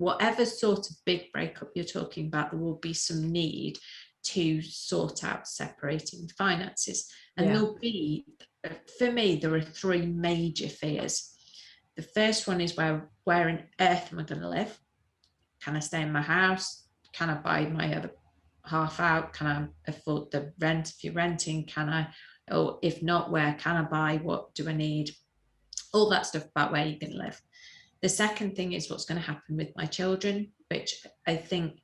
whatever sort of big breakup you're talking about, there will be some need to sort out separating finances. And there'll be, for me, there are three major fears. The first one is where on earth am I going to live? Can I stay in my house? Can I buy my other half out? Can I afford the rent if you're renting? Can I, or if not, where can I buy? What do I need? All that stuff about where you're going to live. The second thing is what's going to happen with my children, which I think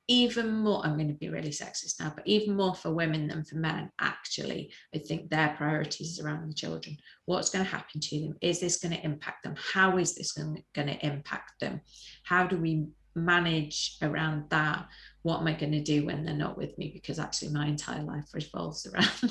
even more, I'm going to be really sexist now, but even more for women than for men, actually, I think their priorities around the children. What's going to happen to them? Is this going to impact them? How is this going to impact them? How do we manage around that? What am I going to do when they're not with me? Because actually my entire life revolves around them.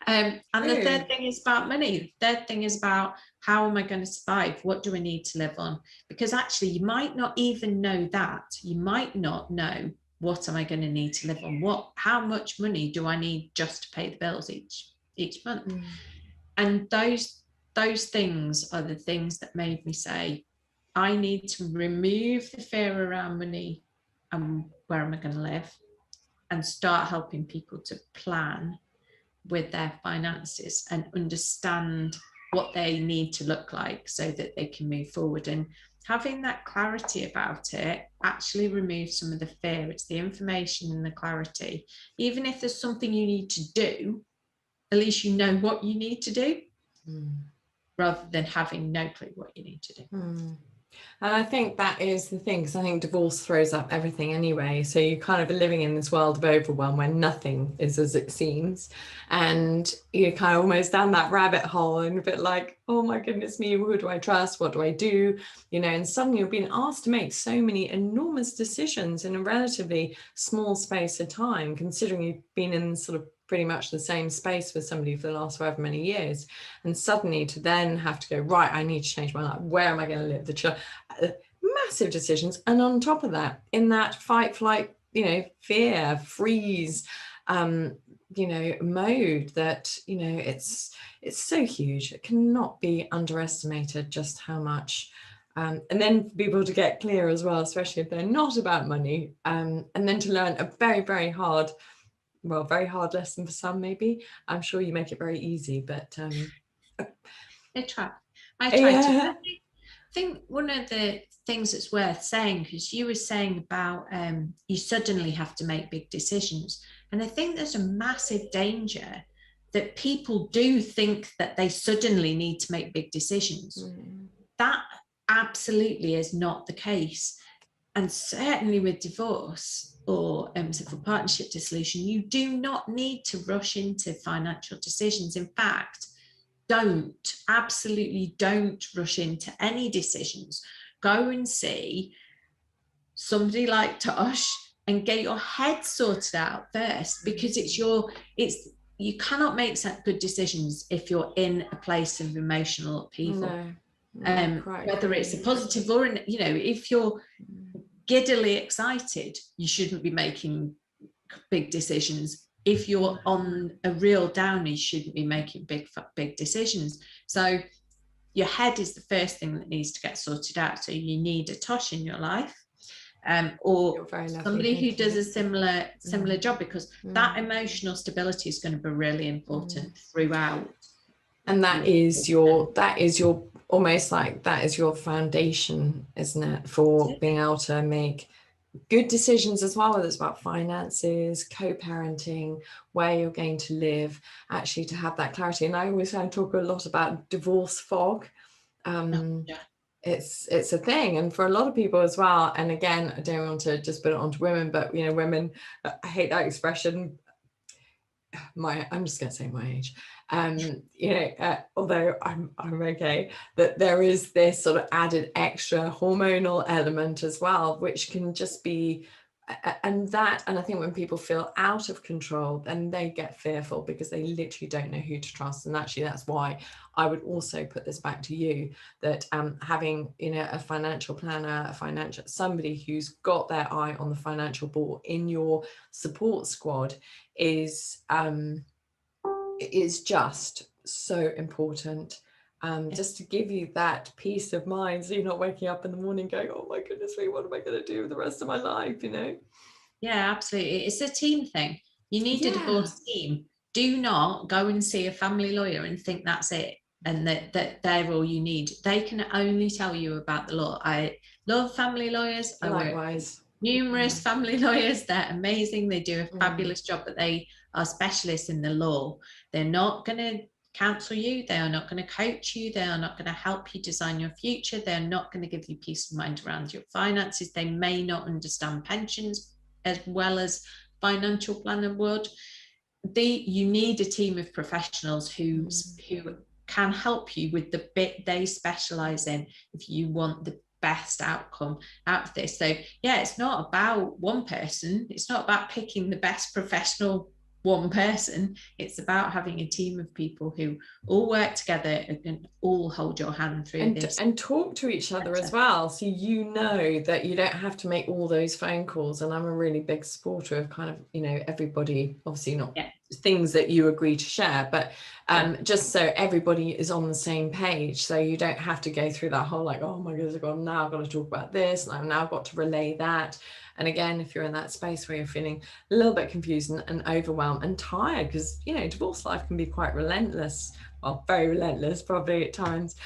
And the third thing is about money. The third thing is about how am I going to survive? What do I need to live on? Because actually you might not even know that. You might not know what am I going to need to live on? How much money do I need just to pay the bills each month? And those things are the things that made me say, I need to remove the fear around money and where am I going to live, and start helping people to plan with their finances and understand what they need to look like so that they can move forward. And having that clarity about it actually removes some of the fear. It's the information and the clarity. Even if there's something you need to do, at least you know what you need to do, rather than having no clue what you need to do. And I think that is the thing, because I think divorce throws up everything anyway. So you kind of are living in this world of overwhelm where nothing is as it seems. And you're kind of almost down that rabbit hole and a bit like, oh my goodness me, who do I trust? What do I do? You know, and suddenly you're being asked to make so many enormous decisions in a relatively small space of time, considering you've been in sort of pretty much the same space with somebody for the last however many years, and suddenly to then have to go, right, I need to change my life. Where am I going to live? Massive decisions. And on top of that, in that fight, flight, you know, fear, freeze, you know, mode that, you know, it's so huge. It cannot be underestimated just how much. And then for people to get clear as well, especially if they're not about money, and then to learn a very, very hard lesson for some, maybe. I'm sure you make it very easy, but I try to. I think one of the things that's worth saying, because you were saying about you suddenly have to make big decisions, and I think there's a massive danger that people do think that they suddenly need to make big decisions. That absolutely is not the case. And certainly with divorce or civil partnership dissolution, you do not need to rush into financial decisions. In fact, absolutely don't rush into any decisions. Go and see somebody like Tosh and get your head sorted out first, because you cannot make good decisions if you're in a place of emotional upheaval. Whether it's a positive or, you know, if you're giddily excited, you shouldn't be making big decisions. If you're on a real downer, you shouldn't be making big decisions. So your head is the first thing that needs to get sorted out. So you need a Tosh in your life, or somebody who does a similar job, because that emotional stability is going to be really important throughout. And that is your almost like that is your foundation, isn't it, for being able to make good decisions as well, whether it's about finances, co-parenting, where you're going to live, actually to have that clarity. And I always talk a lot about divorce fog. It's a thing, and for a lot of people as well. And again, I don't want to just put it onto women, but you know, women, I hate that expression. I'm just going to say my age. You know, although I'm okay, that there is this sort of added extra hormonal element as well, which can just be, and I think when people feel out of control, then they get fearful because they literally don't know who to trust. And actually, that's why I would also put this back to you, that having, you know, a financial planner, somebody who's got their eye on the financial ball in your support squad is just so important. just to give you that peace of mind, so you're not waking up in the morning going, oh my goodness me, what am I going to do with the rest of my life, you know? Yeah, absolutely. It's a team thing. You need a Yeah. divorce team. Do not go and see a family lawyer and think that's it and that they're all you need. They can only tell you about the law. I love family lawyers. I work with Likewise. numerous family lawyers. They're amazing. They do a Mm. fabulous job, but they are specialists in the law. They're not going to counsel you. They are not going to coach you. They are not going to help you design your future. They're not going to give you peace of mind around your finances. They may not understand pensions as well as financial planning would. You need a team of professionals who can help you with the bit they specialize in if you want the best outcome out of this. So yeah, it's not about one person. It's not about picking the best professional one person. It's about having a team of people who all work together and all hold your hand through this and talk to each other as well, so you know that you don't have to make all those phone calls. And I'm a really big supporter of kind of, you know, everybody, obviously not things that you agree to share, but just so everybody is on the same page, so you don't have to go through that whole like, oh my goodness, I've got to talk about this and I've now got to relay that. And again, if you're in that space where you're feeling a little bit confused and overwhelmed and tired, because, you know, divorce life can be quite relentless, well, very relentless probably at times.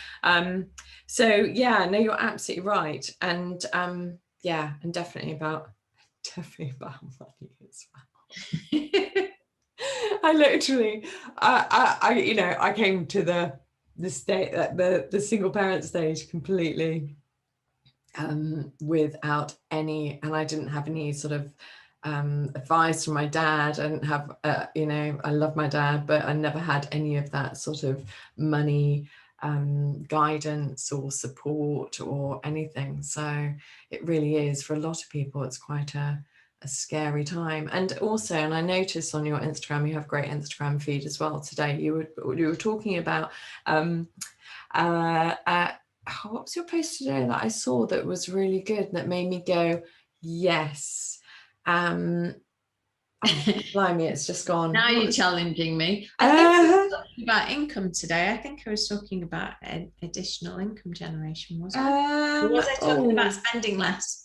So yeah, no, you're absolutely right. And yeah, and definitely about money as well. I literally, I you know, I came to the state, the single parent stage completely without any, and I didn't have any sort of advice from my dad. I didn't have, you know, I love my dad, but I never had any of that sort of money guidance or support or anything. So it really is, for a lot of people, it's quite a scary time. And also, and I noticed on your Instagram, you have a great Instagram feed as well today. You were talking about what was your post today that I saw that was really good, that made me go, yes. Oh, blimey, it's just gone. Now you're challenging me. I think I was talking about income today. I think I was talking about additional income generation, wasn't I? Or was I talking about spending less?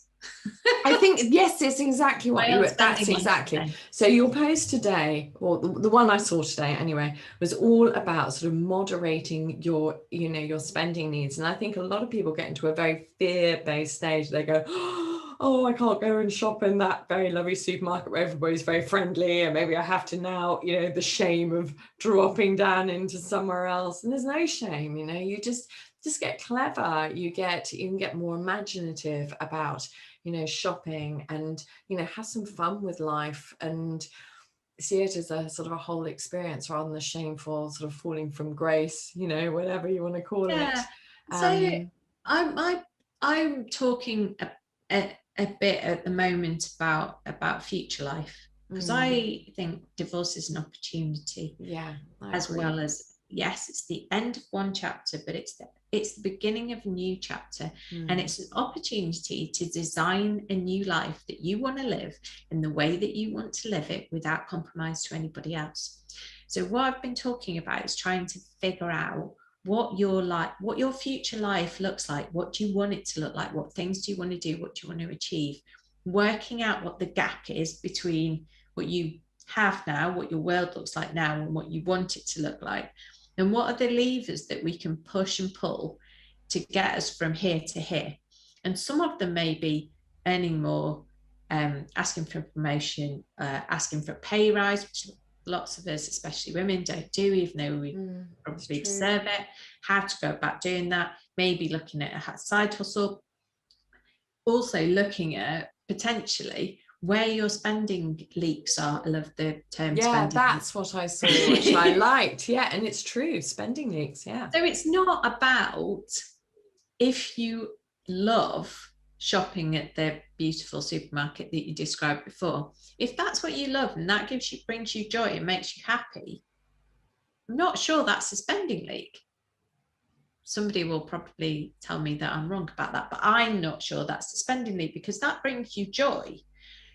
I think, yes, it's exactly what you were. That's exactly. So your post today, or the one I saw today anyway, was all about sort of moderating your, you know, your spending needs. And I think a lot of people get into a very fear-based stage. They go, oh, I can't go and shop in that very lovely supermarket where everybody's very friendly, and maybe I have to now, you know, the shame of dropping down into somewhere else. And there's no shame, you know, you just get clever. You can get more imaginative about, you know, shopping, and, you know, have some fun with life and see it as a sort of a whole experience rather than the shameful sort of falling from grace, you know, whatever you want to call it. So I'm talking a bit at the moment about future life, because I think divorce is an opportunity. Yeah, as well as, yes, it's the end of one chapter, but it's the beginning of a new chapter. And it's an opportunity to design a new life that you want to live in the way that you want to live it, without compromise to anybody else. So what I've been talking about is trying to figure out what your future life looks like. What do you want it to look like? What things do you want to do? What do you want to achieve? Working out what the gap is between what you have now, what your world looks like now, and what you want it to look like. And what are the levers that we can push and pull to get us from here to here? And some of them may be earning more, asking for promotion, asking for a pay rise, which lots of us, especially women, don't do, even though we probably deserve it. How to go about doing that? Maybe looking at a side hustle. Also looking at potentially where your spending leaks are. I love the term spending. That's what I saw, which I liked. Yeah, and it's true, spending leaks. Yeah. So it's not about, if you love shopping at the beautiful supermarket that you described before, if that's what you love and that brings you joy and makes you happy, I'm not sure that's a spending leak. Somebody will probably tell me that I'm wrong about that, but I'm not sure that's the spending leak, because that brings you joy.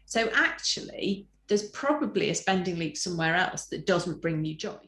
So actually, there's probably a spending leak somewhere else that doesn't bring you joy.